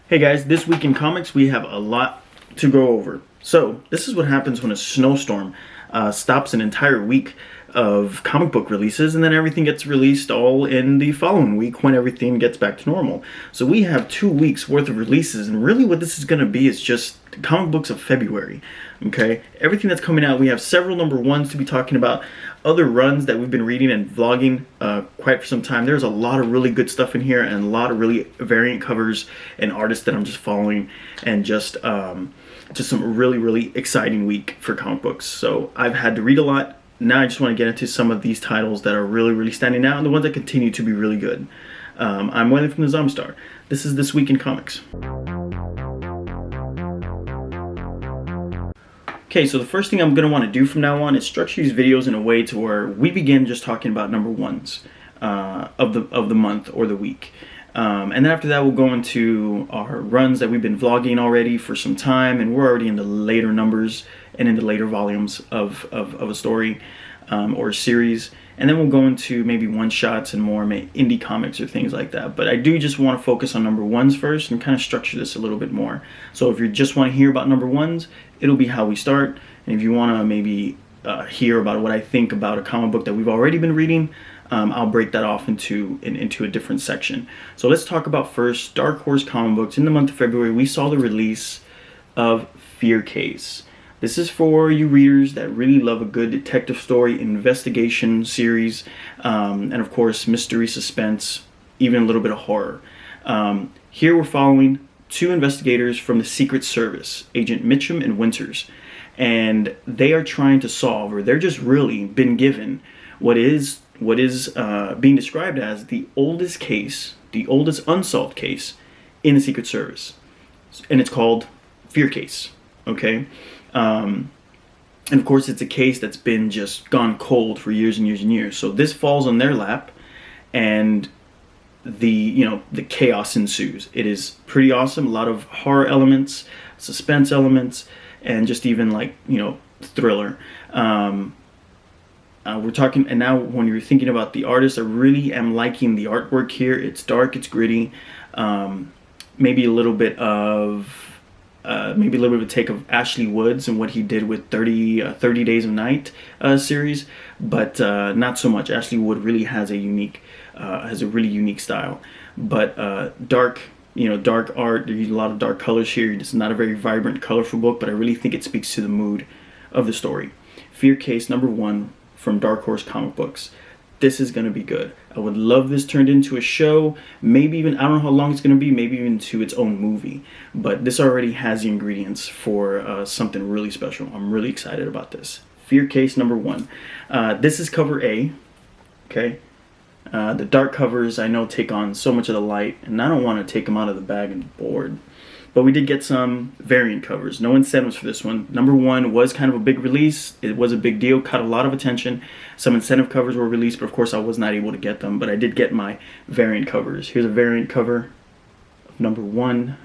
Hey guys, this week in comics we have a lot to go over. So this is what happens when a snowstorm stops an entire week of comic book releases, and then everything gets released all in the following week when everything gets back to normal. So we have 2 weeks worth of releases, and really what this is going to be is just comic books of February. Okay, everything that's coming out, we have several number ones to be talking about, other runs that we've been reading and vlogging quite for some time. There's a lot of really good stuff in here and a lot of really variant covers and artists that I'm just following, and just some really exciting week for comic books. So I've had to read a lot. Now I just want to get into some of these titles that are really standing out and the ones that continue to be really good. I'm Wiley from the Zombie Star. This is This Week in Comics. Okay, so the first thing I'm going to want to do from now on is structure these videos in a way to where we begin just talking about number ones of the month or the week. And then after that we'll go into our runs that we've been vlogging already for some time, and we're already in the later numbers and in the later volumes of a story or a series. And then we'll go into maybe one-shots and more indie comics or things like that. But I do just want to focus on number ones first and kind of structure this a little bit more. So if you just want to hear about number ones, it'll be how we start. And if you want to maybe hear about what I think about a comic book that we've already been reading, I'll break that off into a different section. So let's talk about first Dark Horse Comic Books. In the month of February, we saw the release of Fear Case. This is for you readers that really love a good detective story, investigation series, and of course mystery, suspense, even a little bit of horror. Here we're following 2 investigators from the Secret Service, Agent Mitchum and Winters, and they are trying to solve, or they're just really been given what is being described as the oldest case, the oldest unsolved case in the Secret Service, and it's called Fear Case. Okay. And of course it's a case that's been just gone cold for years and years. So this falls on their lap, and the chaos ensues. It is pretty awesome. A lot of horror elements, suspense elements, and just even thriller. We're talking, and now when you're thinking about the artist, I really am liking the artwork here. It's dark, it's gritty, maybe a little bit of a take of Ashley Woods and what he did with 30 Days of Night series, but not so much. Ashley Wood really has a really unique style, but dark art. There's a lot of dark colors here. It's not a very vibrant, colorful book, but I really think it speaks to the mood of the story. Fear Case number 1 from Dark Horse Comic Books. This is going to be good. I would love this turned into a show, maybe even, I don't know how long it's going to be, maybe even to its own movie. But this already has the ingredients for something really special. I'm really excited about this. Fear Case number 1. This is cover A. Okay. The dark covers I know take on so much of the light, and I don't want to take them out of the bag and board. But we did get some variant covers. No incentives for this one. Number 1 was kind of a big release. It was a big deal, caught a lot of attention. Some incentive covers were released, but of course I was not able to get them. But I did get my variant covers. Here's a variant cover of number 1.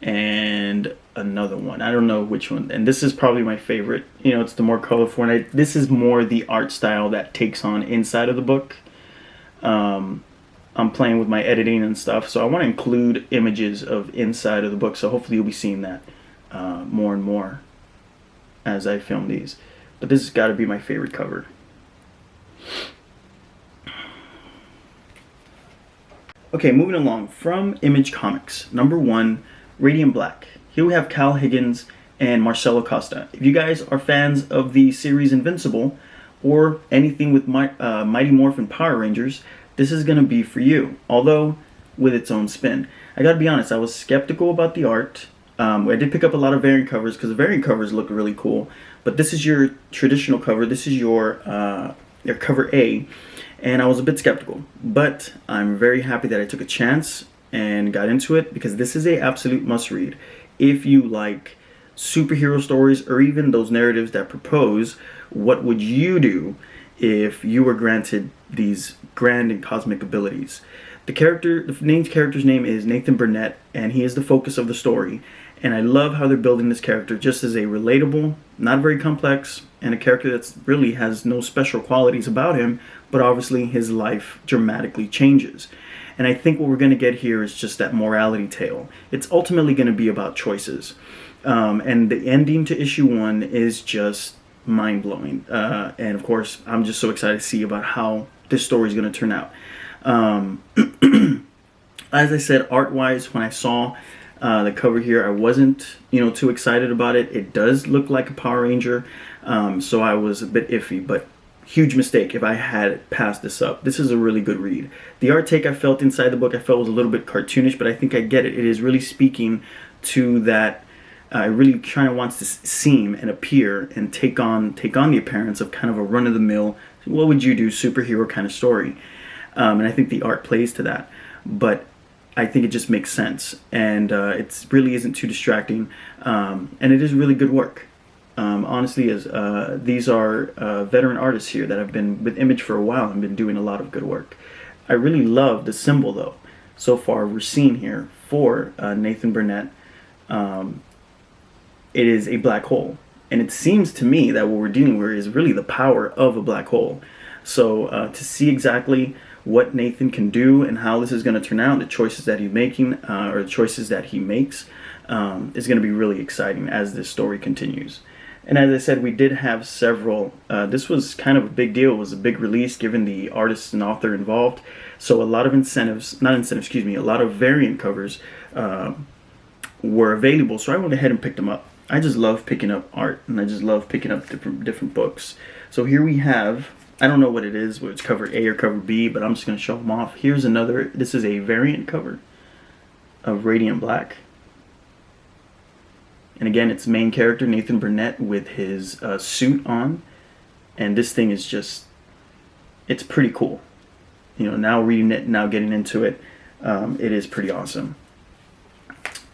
And another one. I don't know which one. And this is probably my favorite. It's the more colorful one. This is more the art style that takes on inside of the book. I'm playing with my editing and stuff, so I want to include images of inside of the book, so hopefully you'll be seeing that more and more as I film these. But this has got to be my favorite cover. Okay, moving along from Image Comics, number 1, Radiant Black. Here we have Kyle Higgins and Marcelo Costa. If you guys are fans of the series Invincible or anything with Mighty Morphin Power Rangers, this is going to be for you, although with its own spin. I gotta be honest, I was skeptical about the art. I did pick up a lot of variant covers because the variant covers look really cool, but this is your traditional cover. This is your cover A, and I was a bit skeptical, but I'm very happy that I took a chance and got into it, because this is a absolute must read. If you like superhero stories, or even those narratives that propose what would you do if you were granted these grand and cosmic abilities. The named character's name is Nathan Burnett, and he is the focus of the story. And I love how they're building this character just as a relatable, not very complex, and a character that really has no special qualities about him, but obviously his life dramatically changes. And I think what we're going to get here is just that morality tale. It's ultimately going to be about choices. And the ending to issue 1 is just mind-blowing. And of course, I'm just so excited to see about how this story is going to turn out. As I said, art-wise, when I saw the cover here, I wasn't, too excited about it. It does look like a Power Ranger, so I was a bit iffy, but huge mistake if I had passed this up. This is a really good read. The art take I felt inside the book, I felt was a little bit cartoonish, but I think I get it. It is really speaking to that. It really kind of wants to seem and appear and take on the appearance of kind of a run-of-the-mill, what would you do, superhero kind of story. And I think the art plays to that. But I think it just makes sense, and it really isn't too distracting, and it is really good work. Honestly, as these are veteran artists here that have been with Image for a while and been doing a lot of good work. I really love the symbol, though. So far, we're seeing here for Nathan Burnett. It is a black hole, and it seems to me that what we're dealing with is really the power of a black hole. So to see exactly what Nathan can do and how this is going to turn out, the choices that he's making, or the choices that he makes, is going to be really exciting as this story continues. And as I said, we did have several. This was kind of a big deal. It was a big release given the artist and author involved. So a lot of a lot of variant covers were available. So I went ahead and picked them up. I just love picking up art, and I just love picking up different books. So here we have, I don't know what it is, whether it's cover A or cover B, but I'm just going to show them off. Here's another, this is a variant cover of Radiant Black. And again, it's main character Nathan Burnett with his suit on. And this thing is just, it's pretty cool. Now reading it, now getting into it, it is pretty awesome.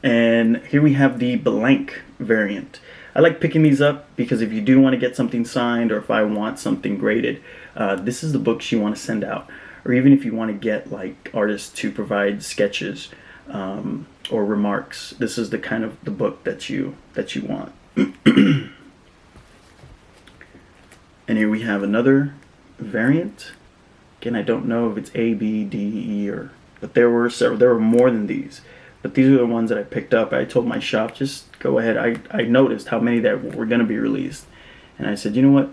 And here we have the blank variant. I like picking these up because if you do want to get something signed, or if I want something graded, this is the books you want to send out. Or even if you want to get like artists to provide sketches or remarks, this is the kind of the book that you want. And here we have another variant. Again, I don't know if it's A, B, D, E, but there were several. There were more than these. But these are the ones that I picked up. I told my shop, just go ahead. I noticed how many that were going to be released. And I said, you know what?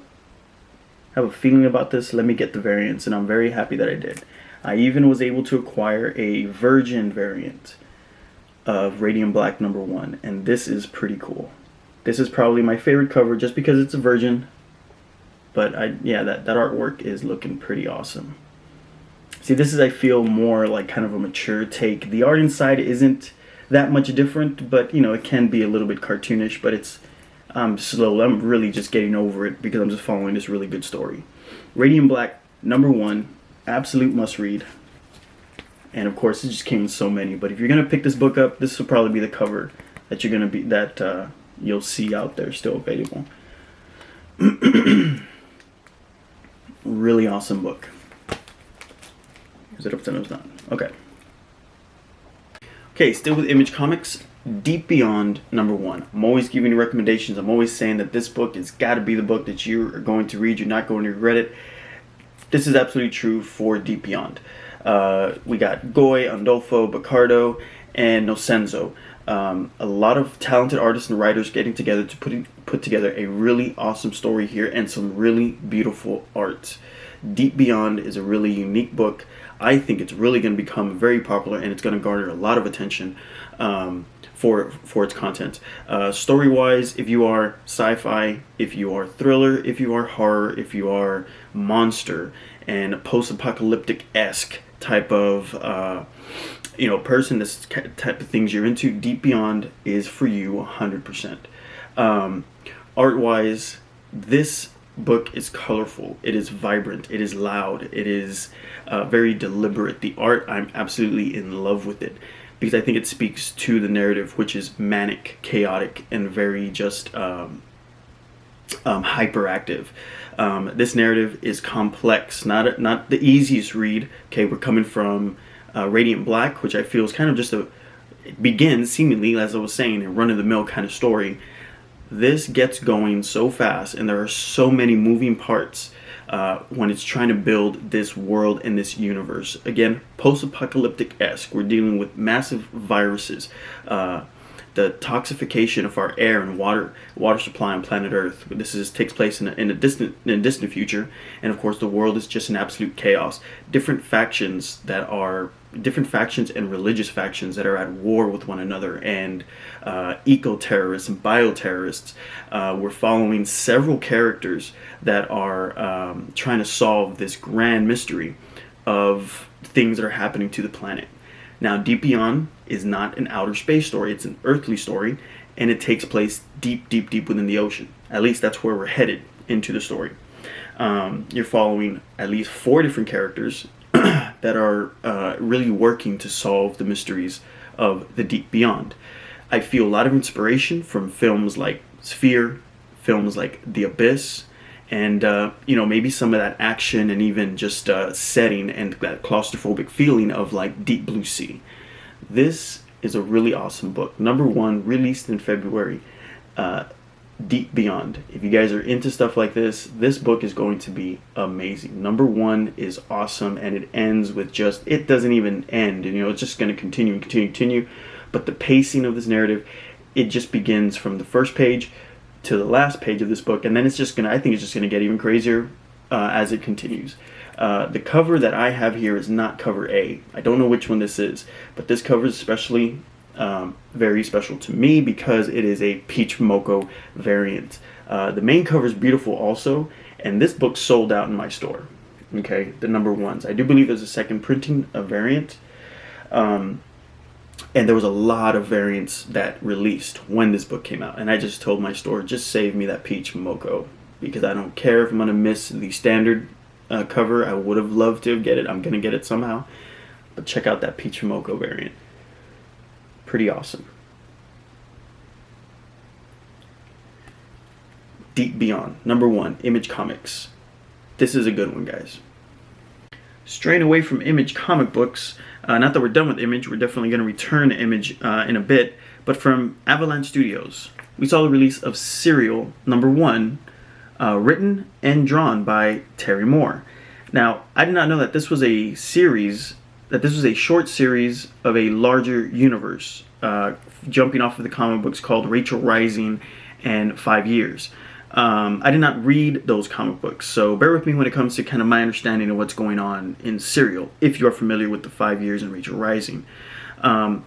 I have a feeling about this. Let me get the variants. And I'm very happy that I did. I even was able to acquire a Virgin variant of Radiant Black #1. And this is pretty cool. This is probably my favorite cover just because it's a Virgin. But that artwork is looking pretty awesome. See, this is, I feel, more like kind of a mature take. The art inside isn't that much different, but, it can be a little bit cartoonish, but it's slow. I'm really just getting over it because I'm just following this really good story. Radiant Black, #1, absolute must-read. And, of course, it just came in so many. But if you're going to pick this book up, this will probably be the cover that you'll see out there still available. Really awesome book. Is it up to no? It's not. Okay. Okay, still with Image Comics, Deep Beyond #1. I'm always giving you recommendations. I'm always saying that this book has got to be the book that you are going to read. You're not going to regret it. This is absolutely true for Deep Beyond. We got Goy, Andolfo, Bacardo, and Nocenzo. A lot of talented artists and writers getting together to put together a really awesome story here and some really beautiful art. Deep Beyond is a really unique book. I think it's really going to become very popular, and it's going to garner a lot of attention for its content. Story-wise, if you are sci-fi, if you are thriller, if you are horror, if you are monster and post-apocalyptic-esque type of person, this type of things you're into, Deep Beyond is for you 100%. Art-wise, this book is colorful, it is vibrant, it is loud, it is very deliberate. The art, I'm absolutely in love with it because I think it speaks to the narrative, which is manic, chaotic, and very just hyperactive. This narrative is complex, not the easiest read. Okay, we're coming from Radiant Black, which I feel is kind of just it begins seemingly, as I was saying, a run-of-the-mill kind of story. This gets going so fast, and there are so many moving parts when it's trying to build this world and this universe. Again, post-apocalyptic-esque. We're dealing with massive viruses, the toxification of our air and water supply on planet Earth. Takes place in a distant future, and of course the world is just an absolute chaos. Different factions and religious factions that are at war with one another, and eco-terrorists and bioterrorists. We're following several characters that are trying to solve this grand mystery of things that are happening to the planet. Now, Deep Beyond is not an outer space story, it's an earthly story, and it takes place deep, deep, deep within the ocean. At least that's where we're headed into the story. You're following at least 4 different characters that are really working to solve the mysteries of the Deep Beyond. I feel a lot of inspiration from films like Sphere, films like The Abyss, and maybe some of that action and even just setting and that claustrophobic feeling of like Deep Blue Sea. This is a really awesome book. Number 1, released in February. Deep Beyond. If you guys are into stuff like this book is going to be amazing. Number 1 is awesome, and it ends with it doesn't even end, it's just going to continue. But the pacing of this narrative, it just begins from the first page to the last page of this book, and then I think it's just going to get even crazier as it continues. The cover that I have here is not cover A. I don't know which one this is, but this cover is especially very special to me because it is a Peach Momoko variant. The main cover is beautiful also, and this book sold out in my store. Okay, the number 1s. I do believe there's a second printing of variant, and there was a lot of variants that released when this book came out, and I just told my store, just save me that Peach Momoko, because I don't care if I'm going to miss the standard cover. I would have loved to get it. I'm going to get it somehow, but check out that Peach Momoko variant. Pretty awesome. Deep Beyond, number 1, Image Comics. This is a good one, guys. Straying away from Image comic books, not that we're done with Image, we're definitely going to return to Image in a bit, but from Avalanche Studios, we saw the release of Serial, number 1, written and drawn by Terry Moore. Now, I did not know that this was a short series of a larger universe, jumping off of the comic books called Rachel Rising and 5 Years. I did not read those comic books, so bear with me when it comes to kind of my understanding of what's going on in Serial, if you are familiar with the 5 Years and Rachel Rising. Right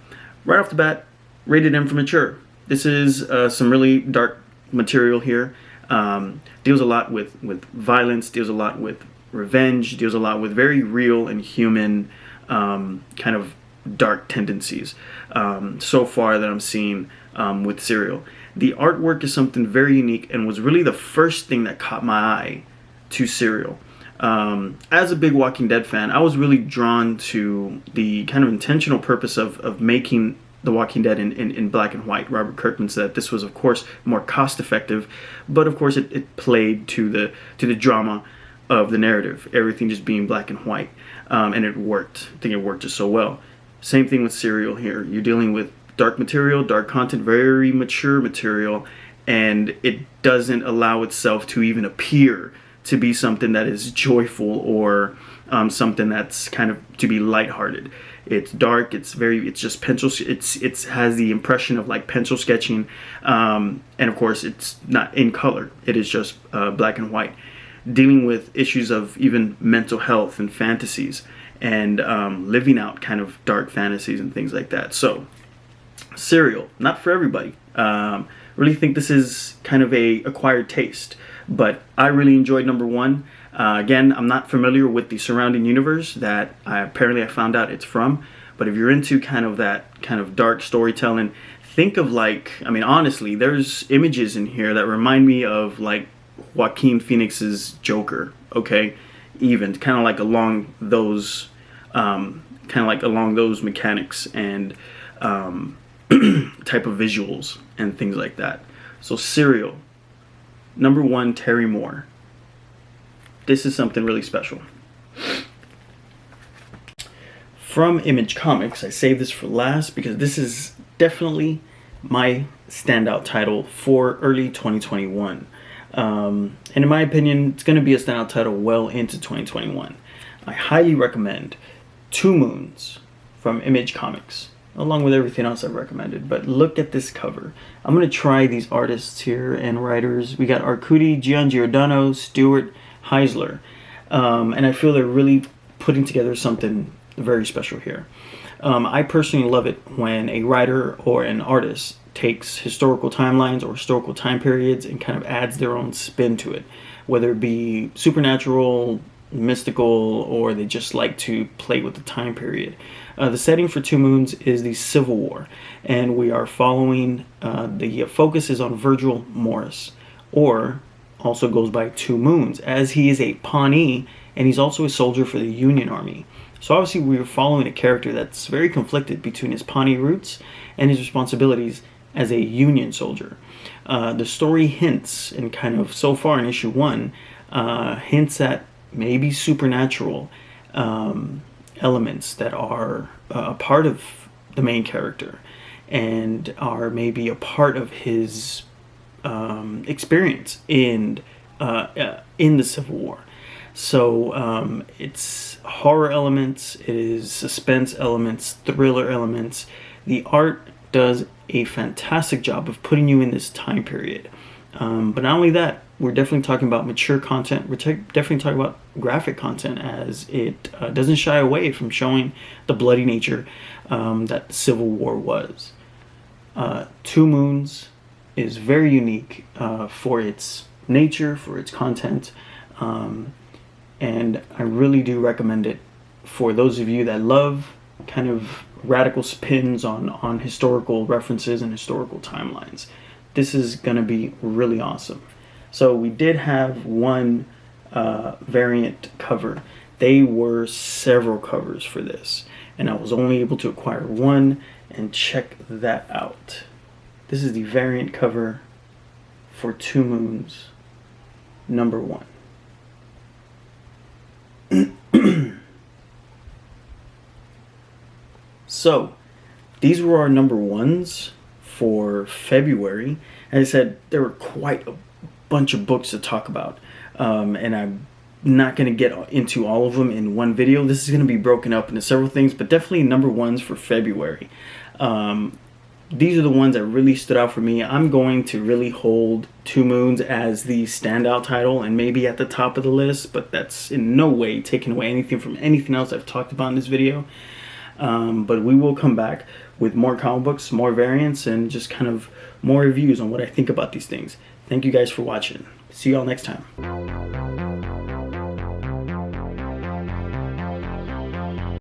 off the bat, rated M for mature. This is some really dark material here. Deals a lot with violence, deals a lot with revenge, deals a lot with very real and human kind of dark tendencies so far that I'm seeing with Serial. The artwork is something very unique and was really the first thing that caught my eye to Serial. As a big Walking Dead fan, I was really drawn to the kind of intentional purpose of making The Walking Dead in black and white. Robert Kirkman said this was, of course, more cost effective, but of course it played to the drama of the narrative, everything just being black and white, and it worked. I think it worked just so well. Same thing with Serial here. You're dealing with dark material, dark content, very mature material, and it doesn't allow itself to even appear to be something that is joyful or something that's kind of to be lighthearted. It's dark. It's just pencil. It has the impression of like pencil sketching, and of course it's not in color. It is just black and white, dealing with issues of even mental health and fantasies, and living out kind of dark fantasies and things like that. So, Serial, not for everybody. Really think this is kind of a acquired taste, but I really enjoyed number 1. Again, I'm not familiar with the surrounding universe that I found out it's from, but if you're into kind of that kind of dark storytelling, think of like, I mean, honestly, there's images in here that remind me of like Joaquin Phoenix's Joker, okay? Even kind of like along those mechanics and type of visuals and things like that. So Serial, number 1, Terry Moore. This is something really special. From Image Comics, I saved this for last because this is definitely my standout title for early 2021. And in my opinion, it's going to be a standout title well into 2021. I highly recommend Two Moons from Image Comics, along with everything else I've recommended. But look at this cover. I'm going to try these artists here and writers. We got Arcudi, Gian Giordano, Stuart Heisler. And I feel they're really putting together something very special here. I personally love it when a writer or an artist takes historical timelines or historical time periods and kind of adds their own spin to it, whether it be supernatural, mystical, or they just like to play with the time period. The setting for Two Moons is the Civil War, and we are following, the focus is on Virgil Morris, or also goes by Two Moons, as he is a Pawnee and he's also a soldier for the Union Army. So obviously we are following a character that's very conflicted between his Pawnee roots and his responsibilities as a Union soldier. The story hints, and kind of so far in issue 1, hints at maybe supernatural elements that are a part of the main character and are maybe a part of his experience in the Civil War. So it's horror elements, it is suspense elements, thriller elements. The art does a fantastic job of putting you in this time period. But not only that, we're definitely talking about mature content. We're definitely talking about graphic content, as it doesn't shy away from showing the bloody nature that the Civil War was. Two Moons is very unique for its nature, for its content, and I really do recommend it for those of you that love kind of radical spins on historical references and historical timelines. This is going to be really awesome. So we did have one variant cover. There were several covers for this, and I was only able to acquire one, and check that out. This is the variant cover for Two Moons number 1. So these were our number 1s for February. As I said, there were quite a bunch of books to talk about, and I'm not going to get into all of them in one video. This is going to be broken up into several things, but definitely number 1s for February. These are the ones that really stood out for me. I'm going to really hold Two Moons as the standout title and maybe at the top of the list, but that's in no way taking away anything from anything else I've talked about in this video. But we will come back with more comic books, more variants, and just kind of more reviews on what I think about these things. Thank you guys for watching. See y'all next time.